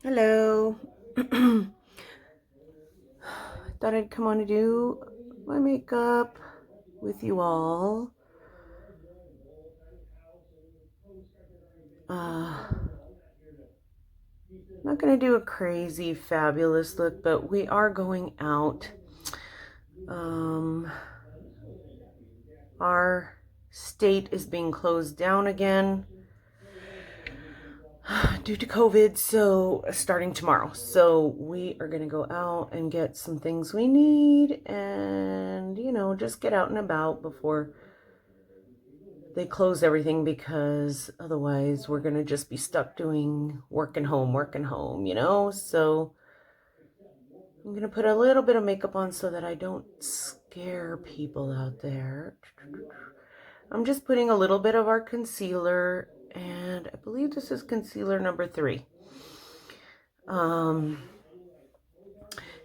Hello. Thought I'd come on to do my makeup with you all. Not gonna do a crazy fabulous look, but we are going out. Our state is being closed down again due to COVID, so starting tomorrow. So we are gonna go out and get some things we need and, just get out and about before they close everything, because otherwise we're going to just be stuck doing work and home. So I'm going to put a little bit of makeup on so that I don't scare people out there. I'm just putting a little bit of our concealer, and I believe this is concealer number 3.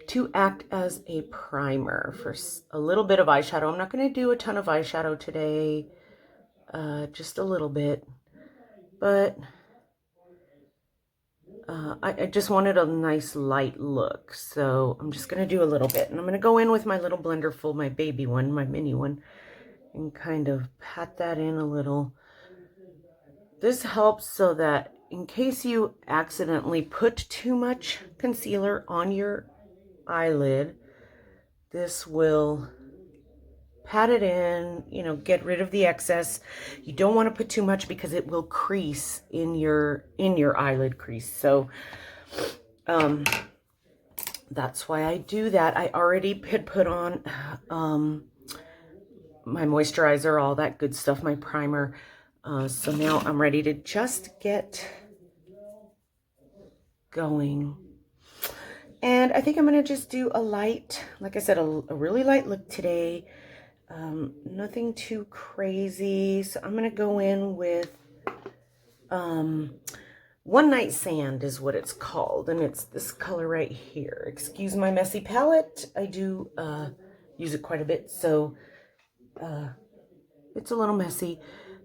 To act as a primer for a little bit of eyeshadow. I'm not going to do a ton of eyeshadow today, just a little bit, but I just wanted a nice light look, so I'm just going to do a little bit. And I'm going to go in with my little blender full, my baby one, my mini one, and kind of pat that in a little. This helps so that in case you accidentally put too much concealer on your eyelid, this will pat it in, get rid of the excess. You don't want to put too much because it will crease in your eyelid crease. So that's why I do that. I already had put on my moisturizer, all that good stuff, my primer. So now I'm ready to just get going. And I think I'm going to just do a light, like I said, a really light look today. Nothing too crazy. So I'm going to go in with One Night Sand is what it's called, and it's this color right here. Excuse my messy palette. I do use it quite a bit, so it's a little messy.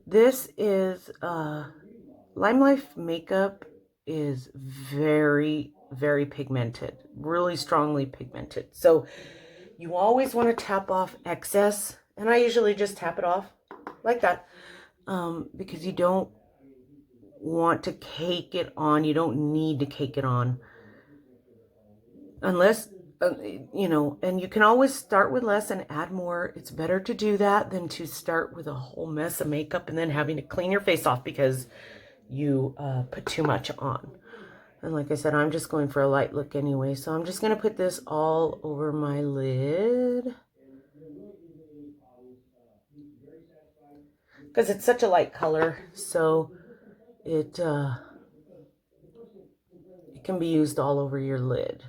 This is Limelife makeup is very, very pigmented, really strongly pigmented. So you always want to tap off excess, and I usually just tap it off like that, because you don't want to cake it on. You don't need to cake it on unless and you can always start with less and add more. It's better to do that than to start with a whole mess of makeup and then having to clean your face off because you put too much on. And like I said, I'm just going for a light look anyway, so I'm just going to put this all over my lid because it's such a light color, so it can be used all over your lid.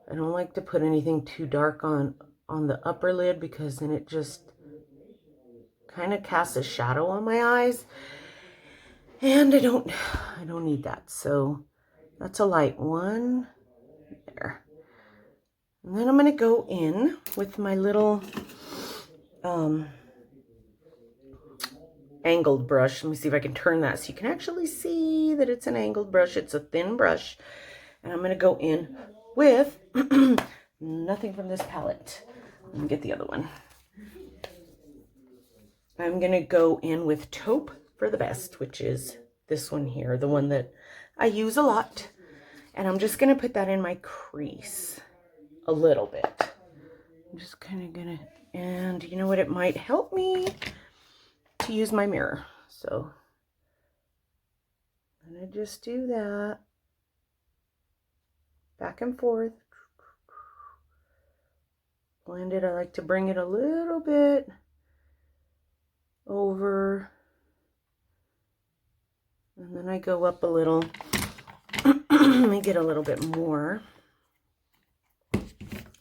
I don't like to put anything too dark on the upper lid because then it just kind of casts a shadow on my eyes, and I don't need that. So that's a light one there. And then I'm going to go in with my little angled brush. Let me see if I can turn that so you can actually see that it's an angled brush. It's a thin brush. And I'm going to go in with nothing from this palette. Let me get the other one. I'm going to go in with Taupe for the Best, which is this one here, the one that I use a lot. And I'm just going to put that in my crease a little bit. I'm just kind of going to, and you know what? It might help me to use my mirror. So I'm going to just do that. Back and forth. Blend it. I like to bring it a little bit over. And then I go up a little. Let me get a little bit more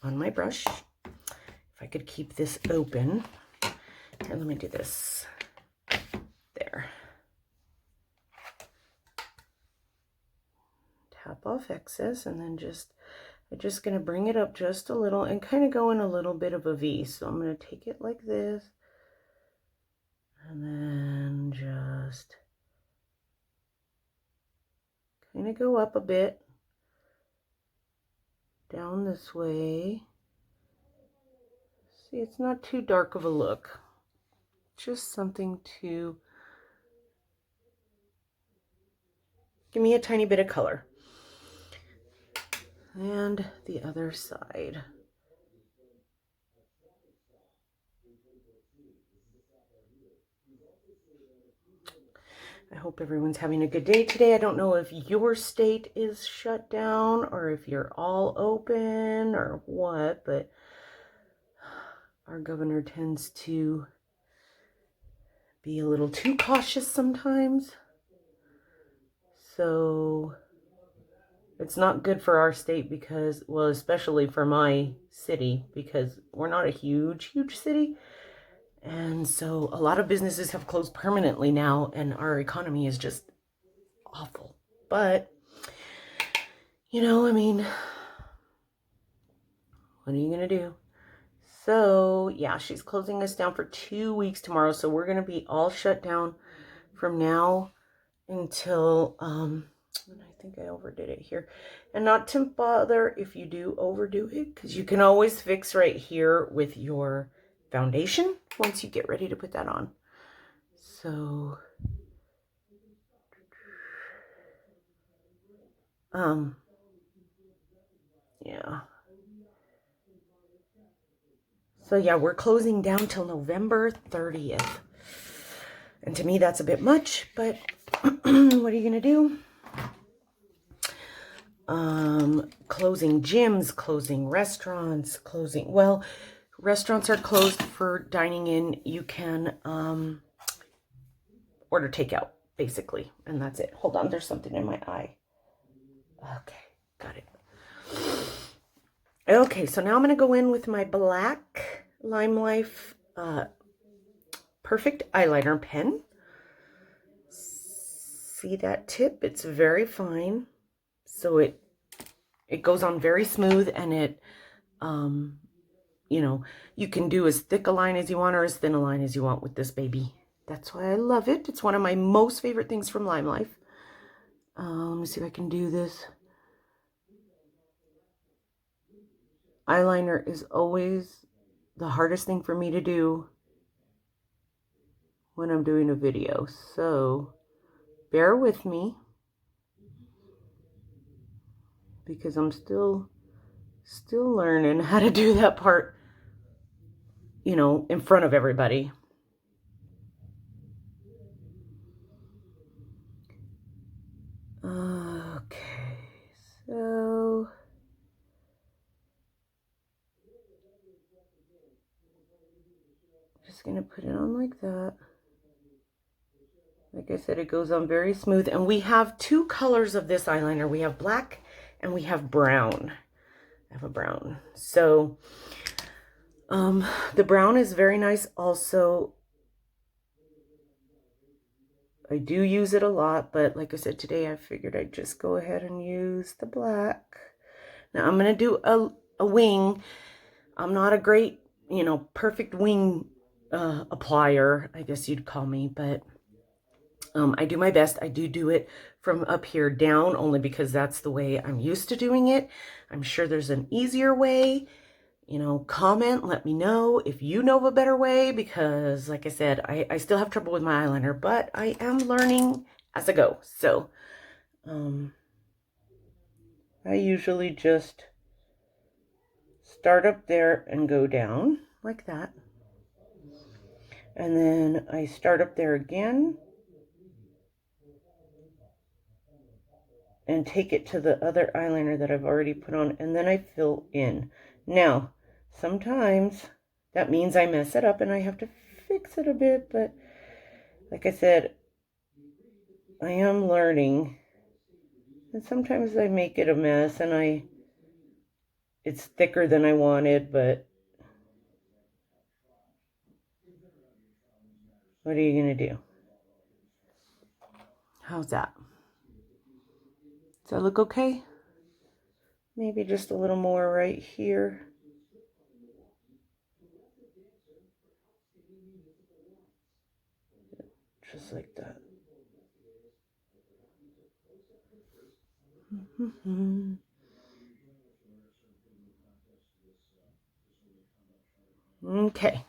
on my brush. If I could keep this open. Here, let me do this. There. Tap off excess, and then I'm just going to bring it up just a little and kind of go in a little bit of a V. So I'm going to take it like this. And then just kind of go up a bit down this way. See, it's not too dark of a look. Just something to give me a tiny bit of color. And the other side. I hope everyone's having a good day today. I don't know if your state is shut down or if you're all open or what, but our governor tends to be a little too cautious sometimes. So it's not good for our state because, well, especially for my city, because we're not a huge city. And so a lot of businesses have closed permanently now, and our economy is just awful. But, you know, I mean, what are you going to do? So, yeah, she's closing us down for 2 weeks tomorrow. So we're going to be all shut down from now until, and I think I overdid it here. And not to bother if you do overdo it, because you can always fix right here with your foundation once you get ready to put that on. So, yeah. So yeah, we're closing down till November 30th. And to me, that's a bit much, but what are you going to do? Closing gyms, closing restaurants, closing, well, restaurants are closed for dining in. You can order takeout, basically, and that's it. Hold on, there's something in my eye. Okay, got it. Okay, so now I'm going to go in with my black Limelife Perfect Eyeliner pen. See that tip? It's very fine. So it goes on very smooth, and it, you know, you can do as thick a line as you want or as thin a line as you want with this baby. That's why I love it. It's one of my most favorite things from Limelife. Let me see if I can do this. Eyeliner is always the hardest thing for me to do when I'm doing a video. So bear with me because I'm still learning how to do that part, you know, in front of everybody. Okay, so just gonna put it on like that. Like I said, it goes on very smooth, and we have two colors of this eyeliner. We have black and we have brown. I have a brown. So the brown is very nice also. I do use it a lot, but like I said, today I figured I'd just go ahead and use the black. Now I'm going to do a wing. I'm not a great, you know, perfect wing applier, I guess you'd call me, but I do my best. I do it from up here down only because that's the way I'm used to doing it. I'm sure there's an easier way. You know, comment, let me know if you know of a better way, because like I said, I still have trouble with my eyeliner, but I am learning as I go. So, I usually just start up there and go down like that. And then I start up there again and take it to the other eyeliner that I've already put on, and then I fill in. Now, sometimes that means I mess it up and I have to fix it a bit, but like I said, I am learning, and sometimes I make it a mess and it's thicker than I wanted, but what are you going to do? How's that? Does that look okay? Maybe just a little more right here. Just like that. Okay.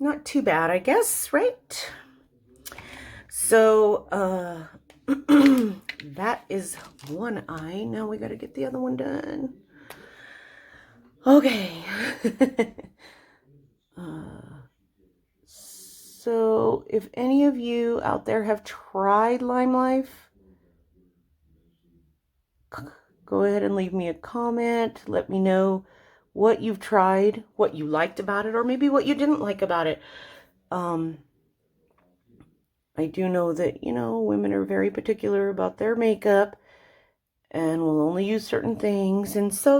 Not too bad, I guess, right? So, that is one eye. Now we got to get the other one done. Okay. So, if any of you out there have tried Limelife, go ahead and leave me a comment. Let me know what you've tried, what you liked about it, or maybe what you didn't like about it. I do know that, women are very particular about their makeup and will only use certain things. And so,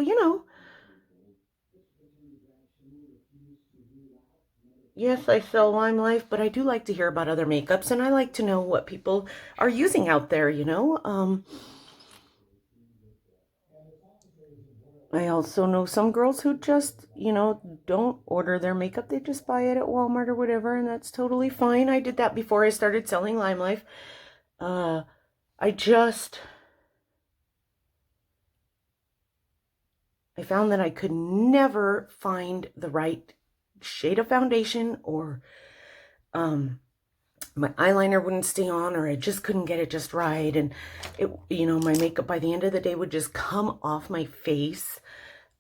yes, I sell Limelife, but I do like to hear about other makeups, and I like to know what people are using out there, I also know some girls who just, don't order their makeup. They just buy it at Walmart or whatever, and that's totally fine. I did that before I started selling Limelife. I found that I could never find the right shade of foundation, or my eyeliner wouldn't stay on, or I just couldn't get it just right. And my makeup by the end of the day would just come off my face.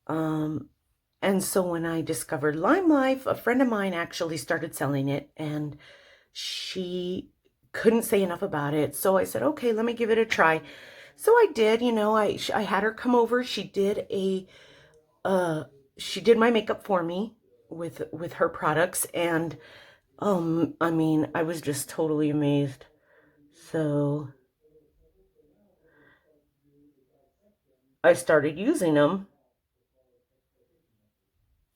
And so when I discovered Limelife, a friend of mine actually started selling it, and she couldn't say enough about it. So I said, okay, let me give it a try. So I did, I had her come over. She did my makeup for me with her products, and I was just totally amazed. So I started using them.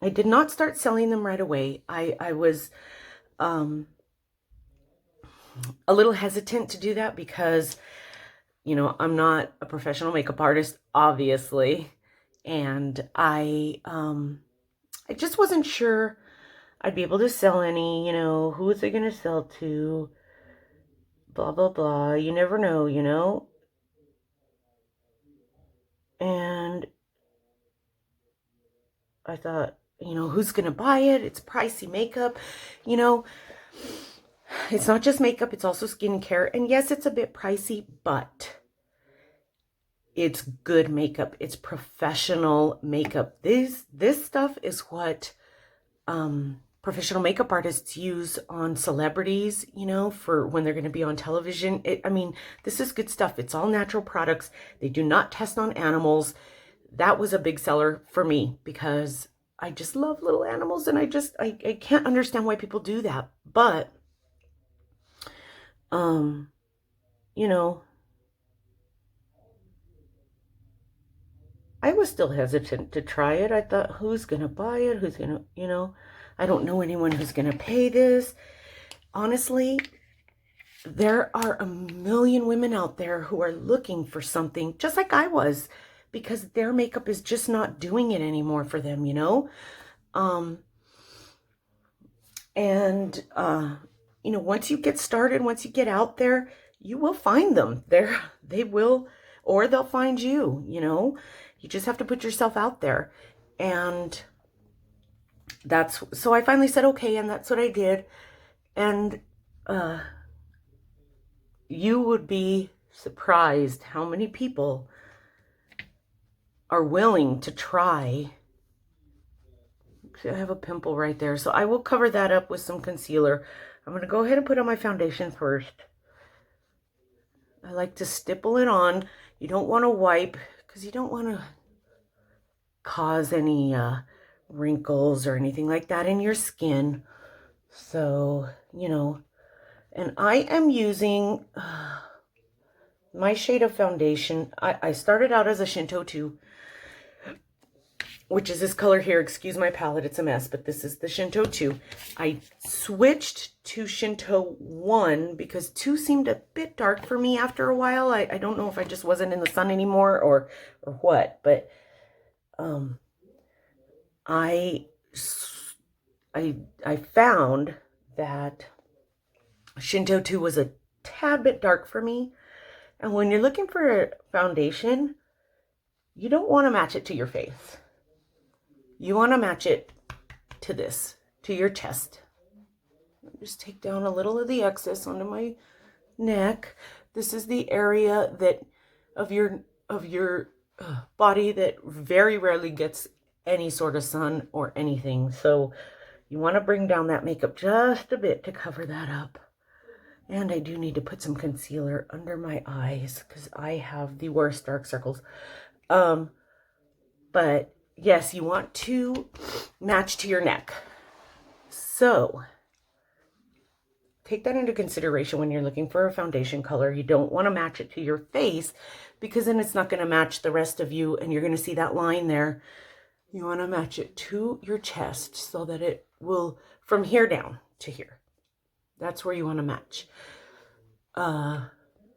I did not start selling them right away. I was a little hesitant to do that because, I'm not a professional makeup artist, obviously. And I just wasn't sure I'd be able to sell any, who was I going to sell to? Blah, blah, blah. You never know. And I thought, who's going to buy it? It's pricey makeup. It's not just makeup, it's also skincare. And yes, it's a bit pricey, but it's good makeup. It's professional makeup. This stuff is what professional makeup artists use on celebrities, for when they're going to be on television. This is good stuff. It's all natural products. They do not test on animals. That was a big seller for me because I just love little animals, and I can't understand why people do that. But I was still hesitant to try it. I thought, who's going to buy it? Who's going to, I don't know anyone who's going to pay this. Honestly, there are a million women out there who are looking for something just like I was, because their makeup is just not doing it anymore for them, And, once you get started, once you get out there, you will find them. They will, or they'll find you, You just have to put yourself out there. And so I finally said, okay, and that's what I did. And you would be surprised how many people are willing to try. See, I have a pimple right there, so I will cover that up with some concealer. I'm going to go ahead and put on my foundation first. I like to stipple it on. You don't want to wipe because you don't want to cause any wrinkles or anything like that in your skin. So, and I am using my shade of foundation. I started out as a Shinto 2, which is this color here. Excuse my palette, it's a mess, but this is the Shinto 2. I switched to Shinto 1 because 2 seemed a bit dark for me after a while. I don't know if I just wasn't in the sun anymore or what, but I found that Shinto 2 was a tad bit dark for me. And when you're looking for a foundation, you don't want to match it to your face. you want to match it to this, to your chest. Just take down a little of the excess onto my neck. This is the area that of your body that very rarely gets any sort of sun or anything. So you want to bring down that makeup just a bit to cover that up. And I do need to put some concealer under my eyes because I have the worst dark circles. But yes, you want to match to your neck. So take that into consideration when you're looking for a foundation color. You don't want to match it to your face because then it's not going to match the rest of you and you're going to see that line there. You want to match it to your chest so that it will, from here down to here. That's where you want to match.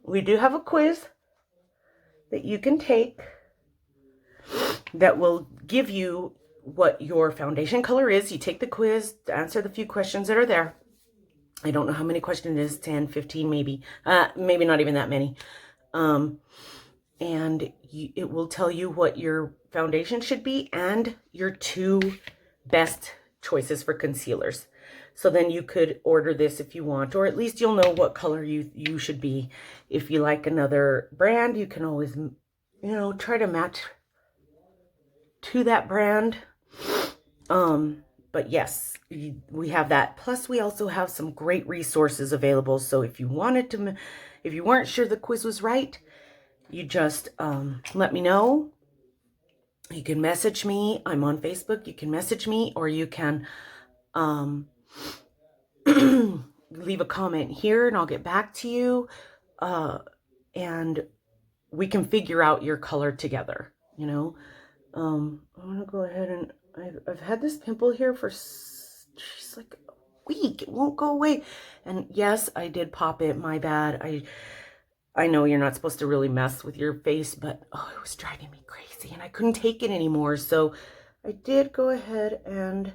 We do have a quiz that you can take that will give you what your foundation color is. You take the quiz to answer the few questions that are there. I don't know how many questions it is, 10, 15 maybe. Maybe not even that many. And it will tell you what your foundation should be and your 2 best choices for concealers. So then you could order this if you want, or at least you'll know what color you should be. If you like another brand, you can always, try to match to that brand. But yes, we have that. Plus, we also have some great resources available. So if you weren't sure the quiz was right, you just let me know. You can message me. I'm on Facebook. You can message me, or you can leave a comment here and I'll get back to you. And we can figure out your color together, I'm going to go ahead and I've had this pimple here for just like a week. It won't go away. And yes, I did pop it. My bad. I know you're not supposed to really mess with your face, but it was driving me crazy and I couldn't take it anymore. So I did go ahead and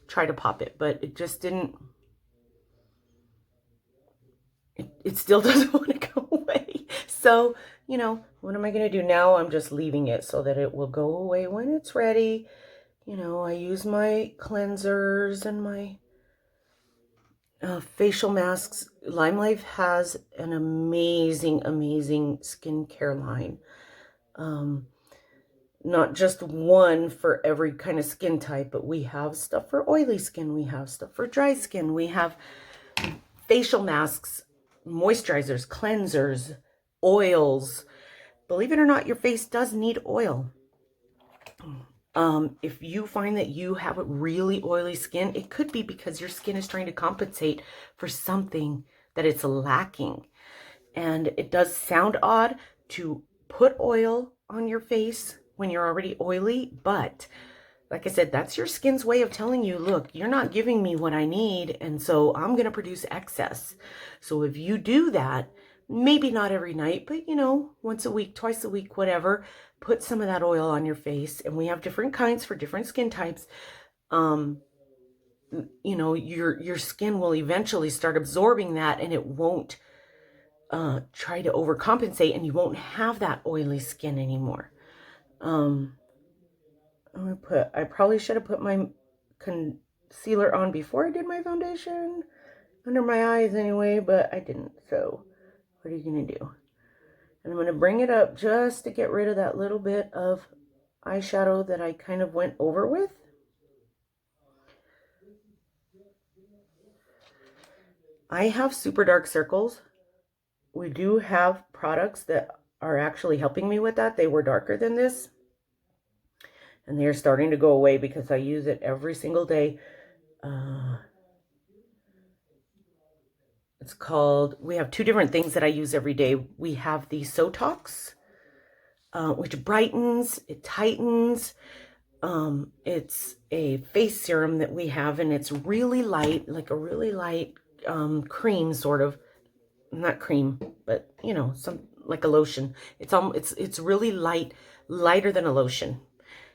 try to pop it, but it just didn't. It still doesn't want to go away. So, what am I going to do now? I'm just leaving it so that it will go away when it's ready. I use my cleansers and my facial masks. Limelife has an amazing, amazing skincare line. Not just one for every kind of skin type, but we have stuff for oily skin. We have stuff for dry skin. We have facial masks, moisturizers, cleansers, oils. Believe it or not, your face does need oil. If you find that you have a really oily skin, it could be because your skin is trying to compensate for something that it's lacking. And it does sound odd to put oil on your face when you're already oily, but like I said, that's your skin's way of telling you, look, you're not giving me what I need, and so I'm going to produce excess. So if you do that, maybe not every night, but once a week, twice a week, whatever, put some of that oil on your face. And we have different kinds for different skin types. Your skin will eventually start absorbing that, and it won't try to overcompensate, and you won't have that oily skin anymore. I probably should have put my concealer on before I did my foundation, under my eyes anyway, but I didn't. So what are you going to do? And I'm going to bring it up just to get rid of that little bit of eyeshadow that I kind of went over with. I have super dark circles. We do have products that are actually helping me with that. They were darker than this, and they're starting to go away because I use it every single day. It's called, we have 2 different things that I use every day. We have the Sotox, which brightens, it tightens. It's a face serum that we have, and it's really light, like a really light cream, sort of. Not cream, but some like a lotion. It's really light, lighter than a lotion.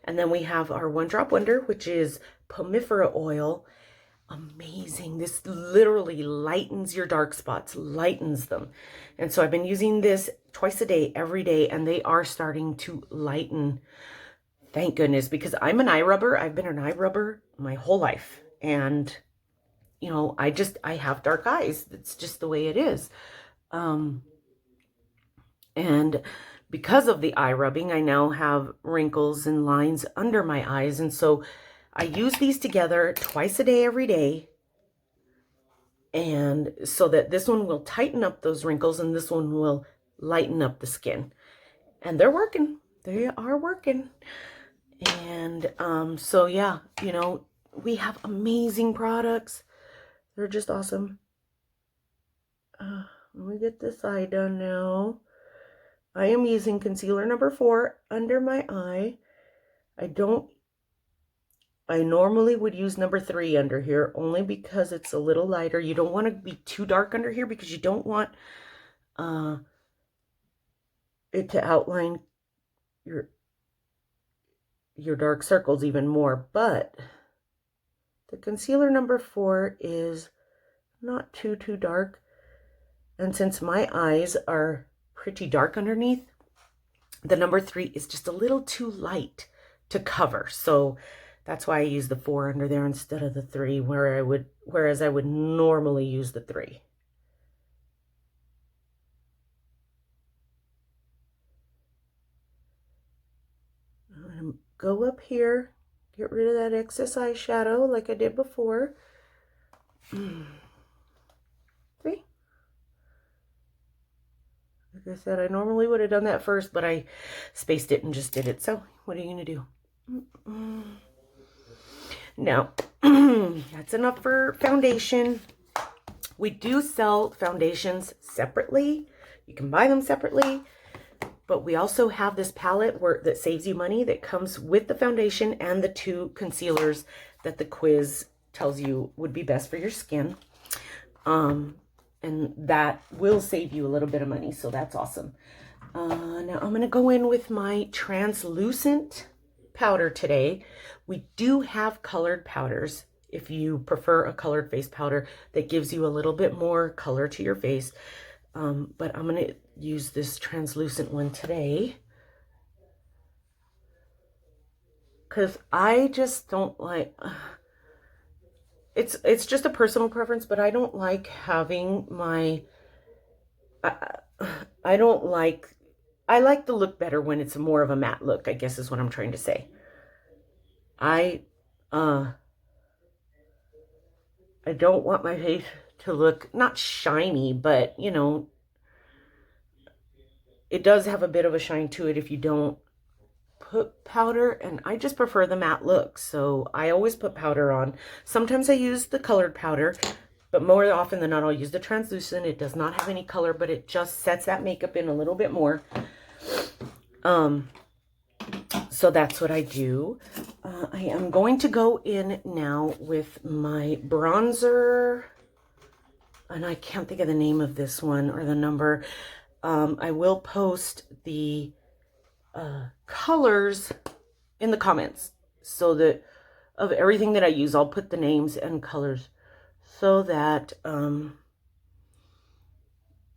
And then we have our One Drop Wonder, which is pomifera oil. Amazing. This literally lightens your dark spots, lightens them. And so I've been using this twice a day, every day, and they are starting to lighten Thank goodness, because I'm an eye rubber. I've been an eye rubber my whole life. And, you know, I have dark eyes. It's just the way it is. And because of the eye rubbing, I now have wrinkles and lines under my eyes. And so I use these together twice a day, every day. And so that this one will tighten up those wrinkles and this one will lighten up the skin. And they're working. They are working. And so yeah, you know, we have amazing products. They're just awesome. Let me get this eye done now. I am using concealer number 4 under my eye. I normally would use number 3 under here only because it's a little lighter. You don't want to be too dark under here because you don't want it to outline your dark circles even more. But the concealer number 4 is not too dark. And since my eyes are pretty dark underneath, the number 3 is just a little too light to cover. So that's why I use the 4 under there instead of the 3, whereas I would normally use the 3. I'm going to go up here, get rid of that excess eyeshadow like I did before. See? Like I said, I normally would have done that first, but I spaced it and just did it. So what are you going to do? Now, that's enough for foundation. We do sell foundations separately. You can buy them separately, but we also have this palette that saves you money that comes with the foundation and the 2 concealers that the quiz tells you would be best for your skin. And that will save you a little bit of money, so that's awesome. Now I'm going to go in with my translucent powder today. We do have colored powders if you prefer a colored face powder that gives you a little bit more color to your face. But I'm going to use this translucent one today because I just don't like... It's just a personal preference, but I don't like having my... I like the look better when it's more of a matte look, I guess is what I'm trying to say. I don't want my face to look not shiny, but you know, it does have a bit of a shine to it if you don't put powder, and I just prefer the matte look, so I always put powder on. Sometimes I use the colored powder, but more often than not I'll use the translucent. It does not have any color, but it just sets that makeup in a little bit more. So that's what I do. I am going to go in now with my bronzer, and I can't think of the name of this one or the number. I will post the colors in the comments, so that of everything that I use, I'll put the names and colors so that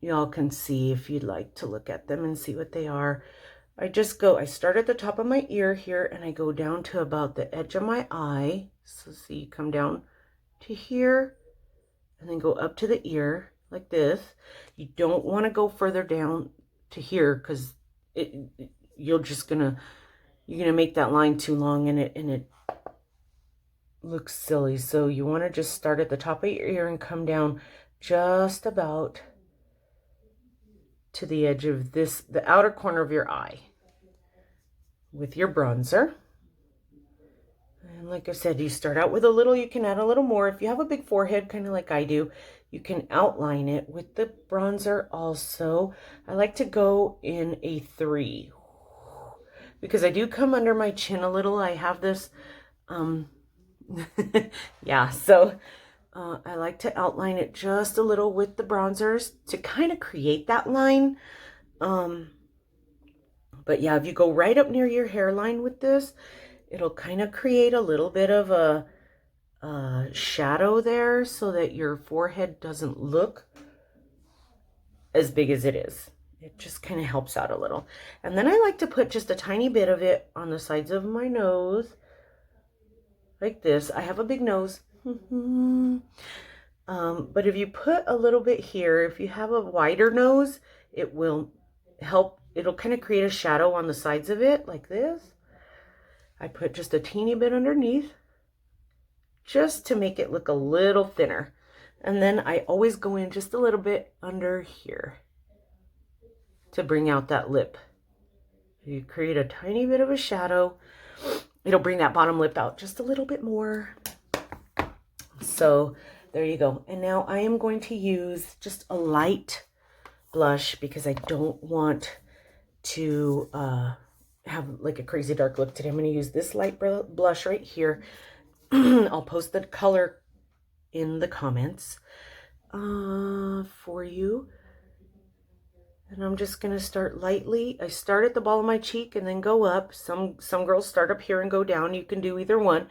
y'all can see if you'd like to look at them and see what they are. I start at the top of my ear here and I go down to about the edge of my eye. So see, you come down to here and then go up to the ear like this. You don't want to go further down to here because you're gonna make that line too long and it looks silly. So you want to just start at the top of your ear and come down just about to the edge of the outer corner of your eye with your bronzer. And like I said, you start out with a little, you can add a little more. If you have a big forehead, kind of like I do, you can outline it with the bronzer also. I like to go in a 3 because I do come under my chin a little. I have this, yeah, so I like to outline it just a little with the bronzers to kind of create that line. But yeah, if you go right up near your hairline with this, it'll kind of create a little bit of a shadow there so that your forehead doesn't look as big as it is. It just kind of helps out a little. And then I like to put just a tiny bit of it on the sides of my nose, like this. I have a big nose. But if you put a little bit here, if you have a wider nose, it will help. It'll kind of create a shadow on the sides of it, like this. I put just a teeny bit underneath, just to make it look a little thinner. And then I always go in just a little bit under here to bring out that lip. You create a tiny bit of a shadow. It'll bring that bottom lip out just a little bit more. So there you go. And now I am going to use just a light blush because I don't want to have like a crazy dark look today. I'm going to use this light blush right here. I'll post the color in the comments for you. And I'm just going to start lightly. I start at the ball of my cheek and then go up. Some girls start up here and go down. You can do either one.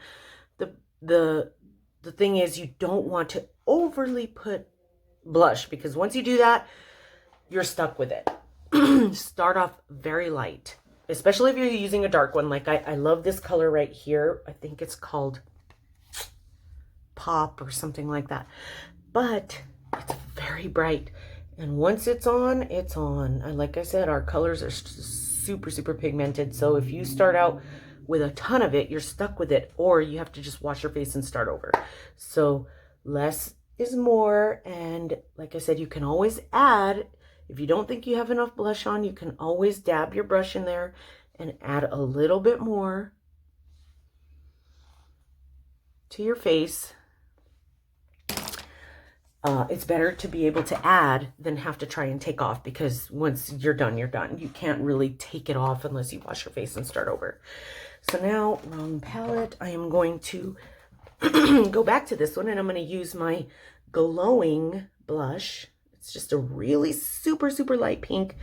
The thing is, you don't want to overly put blush, because once you do that, you're stuck with it. Start off very light, especially if you're using a dark one. Like I love this color right here. I think it's called Pop or something like that. But it's very bright. And once it's on, it's on. And like I said, our colors are super, super pigmented. So if you start out with a ton of it, you're stuck with it, or you have to just wash your face and start over. So less is more. And like I said, you can always add, if you don't think you have enough blush on, you can always dab your brush in there and add a little bit more to your face. It's better to be able to add than have to try and take off, because once you're done, you're done. You can't really take it off unless you wash your face and start over. So now, wrong palette, I am going to go back to this one, and I'm going to use my glowing blush. It's just a really super, super light pink.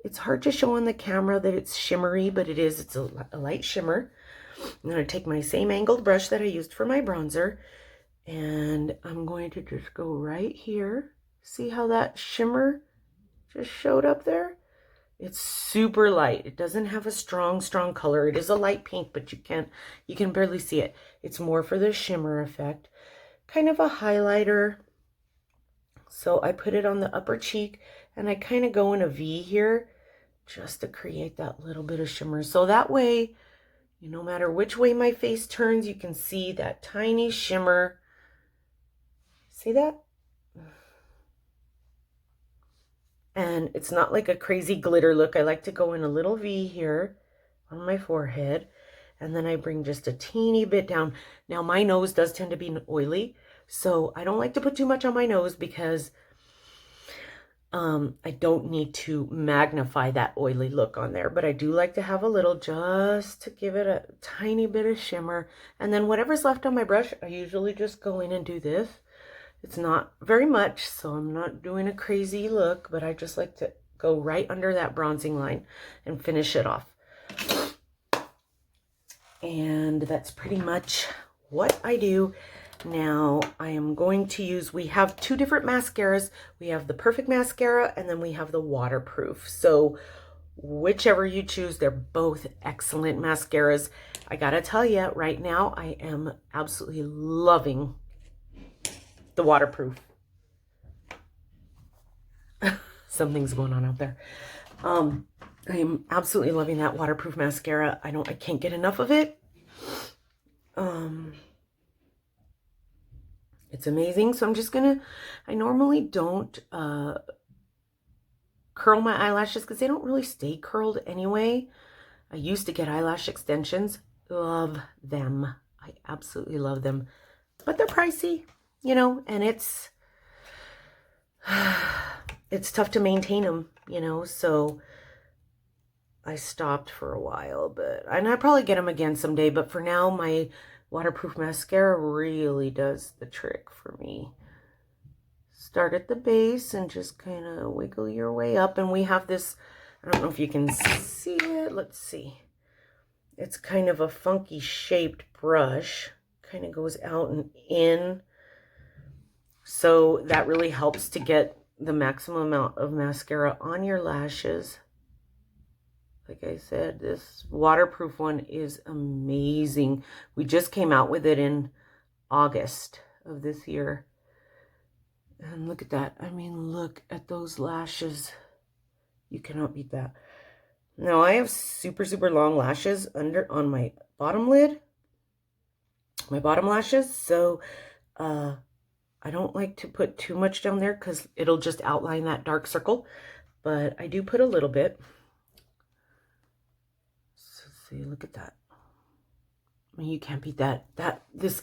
It's hard to show on the camera that it's shimmery, but it is. It's a light shimmer. I'm going to take my same angled brush that I used for my bronzer, and I'm going to just go right here. See how that shimmer just showed up there? It's super light. It doesn't have a strong color. It is a light pink, but you can barely see it. It's more for the shimmer effect. Kind of a highlighter. So I put it on the upper cheek, and I kind of go in a V here just to create that little bit of shimmer. So that way, no matter which way my face turns, you can see that tiny shimmer. See that? And it's not like a crazy glitter look. I like to go in a little V here on my forehead, and then I bring just a teeny bit down. Now my nose does tend to be oily, so I don't like to put too much on my nose, because I don't need to magnify that oily look on there, but I do like to have a little, just to give it a tiny bit of shimmer. And then whatever's left on my brush, I usually just go in and do this. It's not very much, so I'm not doing a crazy look, but I just like to go right under that bronzing line and finish it off. And that's pretty much what I do. Now I am going to use, we have two different mascaras. We have the Perfect Mascara, and then we have the Waterproof. So whichever you choose, they're both excellent mascaras. I gotta tell you right now, I am absolutely loving the Waterproof. Something's going on out there. I am absolutely loving that Waterproof mascara. I can't get enough of it. It's amazing. So I'm just gonna, I normally don't curl my eyelashes because they don't really stay curled anyway. I used to get eyelash extensions. Love them. I absolutely love them. But they're pricey, and it's tough to maintain them, so I stopped for a while, and I probably get them again someday, but for now, my Waterproof mascara really does the trick for me. Start at the base and just kind of wiggle your way up, and we have this, I don't know if you can see it, let's see. It's kind of a funky shaped brush, kind of goes out and in, so that really helps to get the maximum amount of mascara on your lashes. Like I said, this waterproof one is amazing. We just came out with it in August of this year. And look at that. I mean, look at those lashes. You cannot beat that. Now, I have super, super long lashes on my bottom lid. My bottom lashes. So, I don't like to put too much down there because it'll just outline that dark circle. But I do put a little bit. So, see, look at that. I mean, you can't beat that. This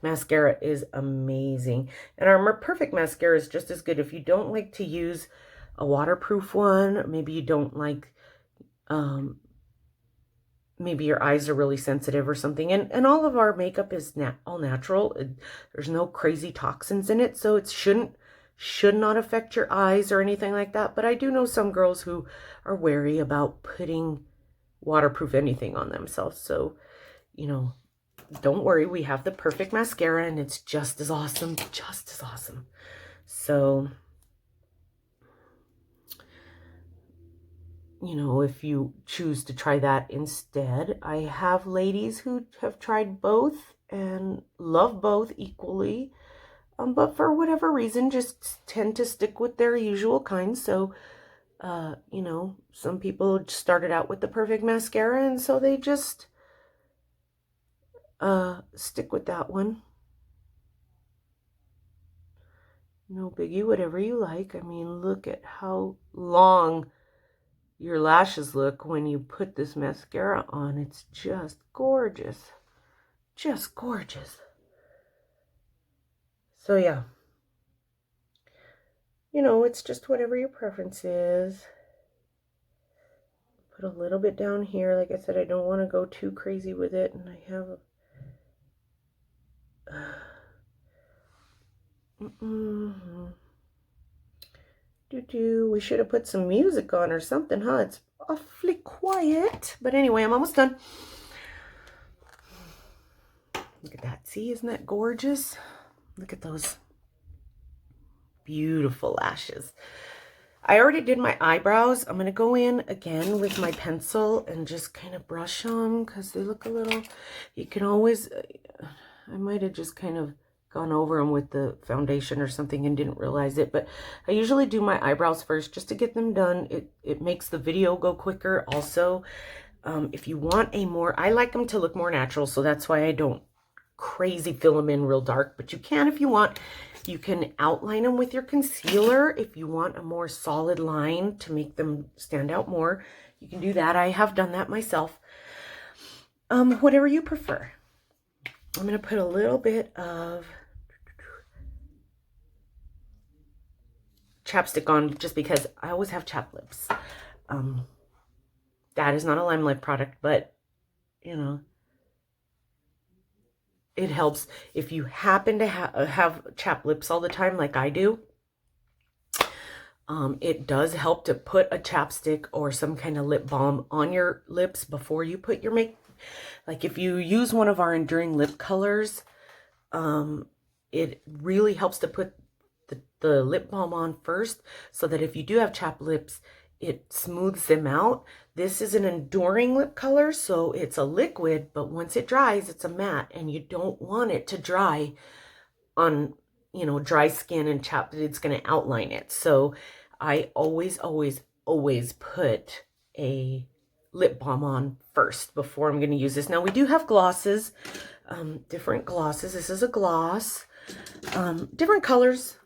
mascara is amazing. And our Perfect mascara is just as good. If you don't like to use a waterproof one, maybe you don't like, maybe your eyes are really sensitive or something. And all of our makeup is all natural. There's no crazy toxins in it, so it should not affect your eyes or anything like that. But I do know some girls who are wary about putting waterproof anything on themselves. So, you know, don't worry, we have the Perfect mascara and it's just as awesome, just as awesome. So, you know, if you choose to try that instead, I have ladies who have tried both and love both equally, but for whatever reason, just tend to stick with their usual kind. So, you know, some people started out with the Perfect mascara and so they just stick with that one. No biggie, whatever you like. I mean, look at how long your lashes look when you put this mascara on. It's just gorgeous. Just gorgeous. So yeah. You know, it's just whatever your preference is. Put a little bit down here. Like I said, I don't want to go too crazy with it. And I have a... We should have put some music on or something, huh? It's awfully quiet. But anyway, I'm almost done. Look at that. See, isn't that gorgeous? Look at those beautiful lashes. I already did my eyebrows. I'm going to go in again with my pencil and just kind of brush them because they look a little... You can always... I might have just kind of gone over them with the foundation or something and didn't realize it, but I usually do my eyebrows first just to get them done. It makes the video go quicker. Also, if you want a more... I like them to look more natural, so that's why I don't crazy fill them in real dark, but you can if you want. You can outline them with your concealer if you want a more solid line to make them stand out more. You can do that. I have done that myself. Whatever you prefer. I'm going to put a little bit of chapstick on just because I always have chapped lips. That is not a Limelife product, but, you know, it helps if you happen to have chapped lips all the time like I do. It does help to put a chapstick or some kind of lip balm on your lips before you put your makeup. Like if you use one of our enduring lip colors, it really helps to put the lip balm on first so that if you do have chapped lips, it smooths them out. This is an enduring lip color, so it's a liquid, but once it dries, it's a matte, and you don't want it to dry on, you know, dry skin and chapped. It's going to outline it. So I always, always, always put a lip balm on first before I'm going to use this. Now we do have glosses, different glosses. This is a gloss, different colors.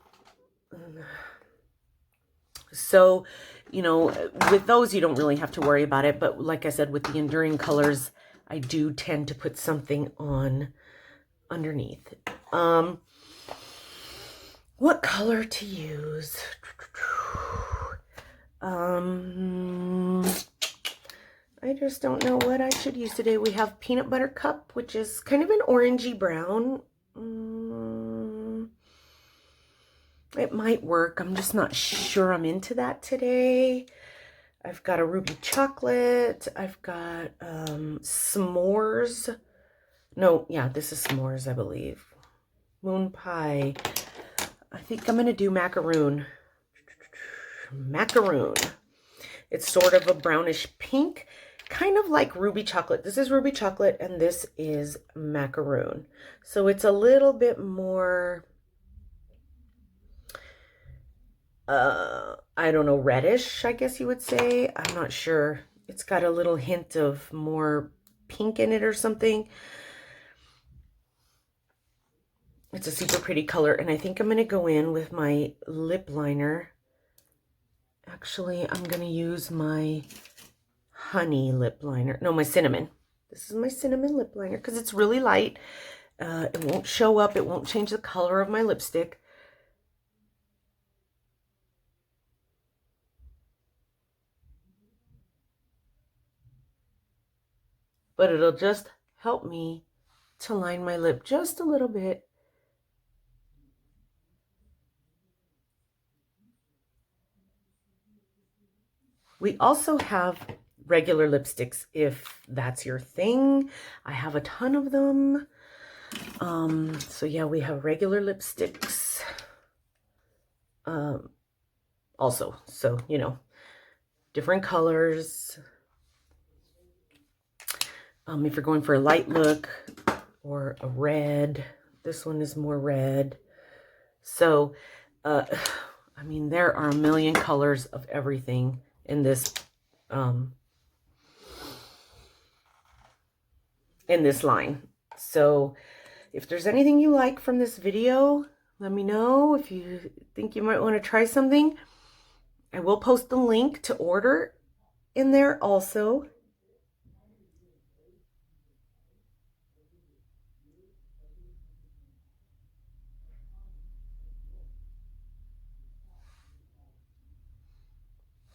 So, you know, with those, you don't really have to worry about it. But like I said, with the enduring colors, I do tend to put something on underneath. What color to use? I just don't know what I should use today. We have Peanut Butter Cup, which is kind of an orangey brown. It might work. I'm just not sure I'm into that today. I've got a Ruby Chocolate. I've got s'mores. No, yeah, this is s'mores, I believe. Moon Pie. I think I'm going to do Macaroon. Macaroon. It's sort of a brownish pink, kind of like ruby chocolate. This is ruby chocolate and this is macaroon. So it's a little bit more, I don't know, reddish, I guess you would say. I'm not sure. It's got a little hint of more pink in it or something. It's a super pretty color, and I think I'm going to go in with my lip liner. Actually, I'm going to use my honey lip liner. No, my cinnamon. This is my cinnamon lip liner because it's really light. It won't show up. It won't change the color of my lipstick. But it'll just help me to line my lip just a little bit. We also have regular lipsticks if that's your thing. I have a ton of them. So yeah, we have regular lipsticks also. So, you know, different colors. If you're going for a light look or a red, this one is more red. So, I mean, there are a million colors of everything in this line. So if there's anything you like from this video, let me know. If you think you might want to try something, I will post the link to order in there also.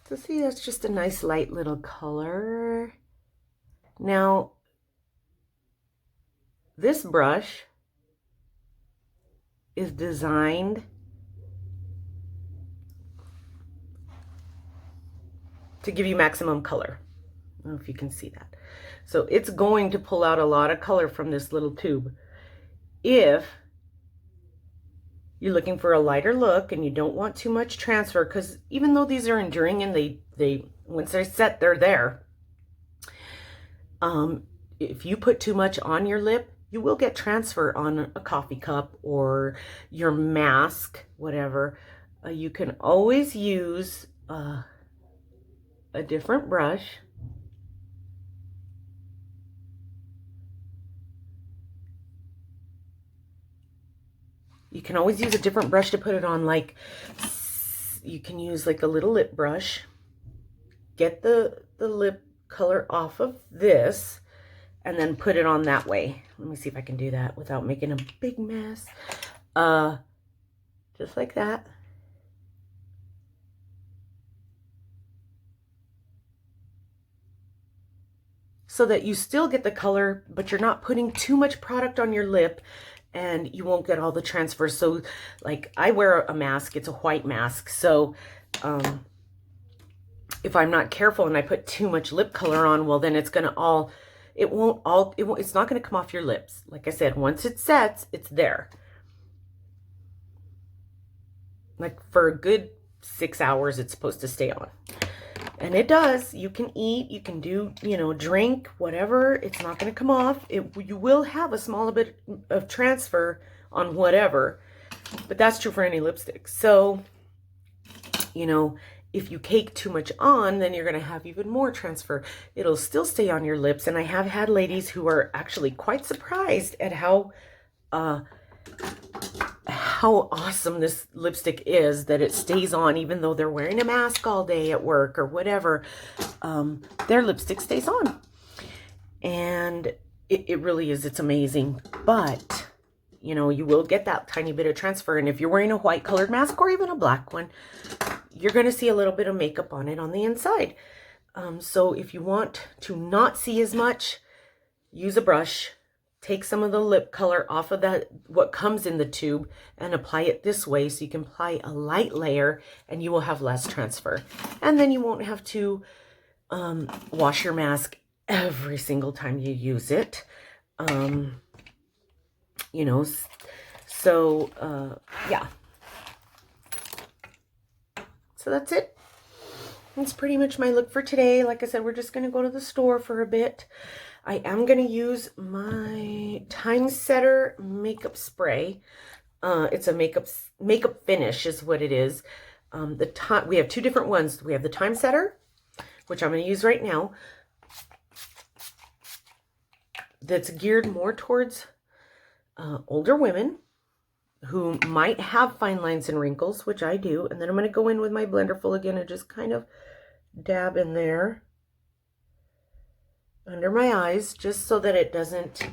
So see, that's just a nice light little color. Now, this brush is designed to give you maximum color. I don't know if you can see that. So it's going to pull out a lot of color from this little tube. If you're looking for a lighter look and you don't want too much transfer, because even though these are enduring and they once they're set, they're there. If you put too much on your lip, you will get transfer on a coffee cup or your mask, whatever. You can always use a different brush. You can always use a different brush to put it on. Like, you can use like a little lip brush. Get the lip color off of this and then put it on that way. Let me see if I can do that without making a big mess. Just like that. So that you still get the color, but you're not putting too much product on your lip and you won't get all the transfer. So like I wear a mask, it's a white mask. So if I'm not careful and I put too much lip color on, well, then it's going to it's not going to come off your lips. Like I said, once it sets, it's there. Like for a good 6 hours, it's supposed to stay on. And it does. You can eat, you can do, you know, drink, whatever. It's not going to come off. You will have a small bit of transfer on whatever, but that's true for any lipstick. So, you know, if you cake too much on, then you're going to have even more transfer. It'll still stay on your lips. And I have had ladies who are actually quite surprised at how awesome this lipstick is, that it stays on even though they're wearing a mask all day at work or whatever. Their lipstick stays on, and it really is, it's amazing. But you know, you will get that tiny bit of transfer, and if you're wearing a white colored mask or even a black one, you're going to see a little bit of makeup on it on the inside. So if you want to not see as much, use a brush. Take some of the lip color off of that, what comes in the tube, and apply it this way so you can apply a light layer and you will have less transfer. And then you won't have to wash your mask every single time you use it. You know, so yeah. So that's it. That's pretty much my look for today. Like I said, we're just going to go to the store for a bit. I am going to use my Time Setter makeup spray. It's a makeup finish is what it is. We have two different ones. We have the Time Setter, which I'm going to use right now. That's geared more towards older women who might have fine lines and wrinkles, which I do. And then I'm going to go in with my blender full again and just kind of dab in there under my eyes, just so that it doesn't,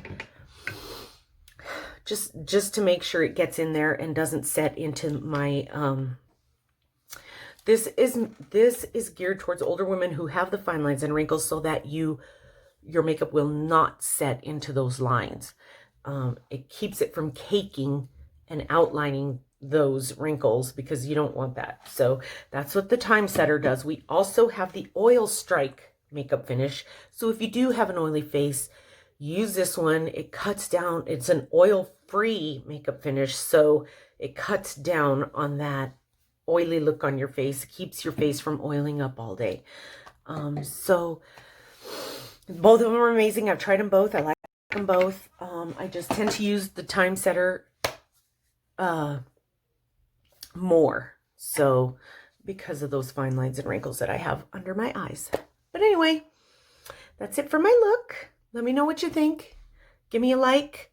just to make sure it gets in there and doesn't set into my, this is geared towards older women who have the fine lines and wrinkles, so that your makeup will not set into those lines. It keeps it from caking and outlining those wrinkles, because you don't want that. So that's what the Time Setter does. We also have the Oil Strike makeup finish. So if you do have an oily face, use this one. It cuts down. It's an oil-free makeup finish, so it cuts down on that oily look on your face. It keeps your face from oiling up all day. So both of them are amazing. I've tried them both. I like them both. I just tend to use the Time Setter more, so because of those fine lines and wrinkles that I have under my eyes. But anyway, that's it for my look. Let me know what you think. Give me a like.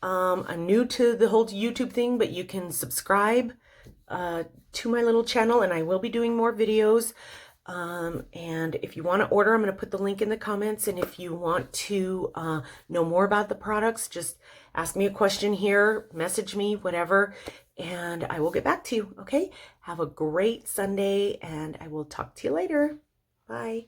I'm new to the whole YouTube thing, but you can subscribe to my little channel, and I will be doing more videos. And if you want to order, I'm going to put the link in the comments. And if you want to know more about the products, just ask me a question here, message me, whatever, and I will get back to you. Okay? Have a great Sunday, and I will talk to you later. Bye.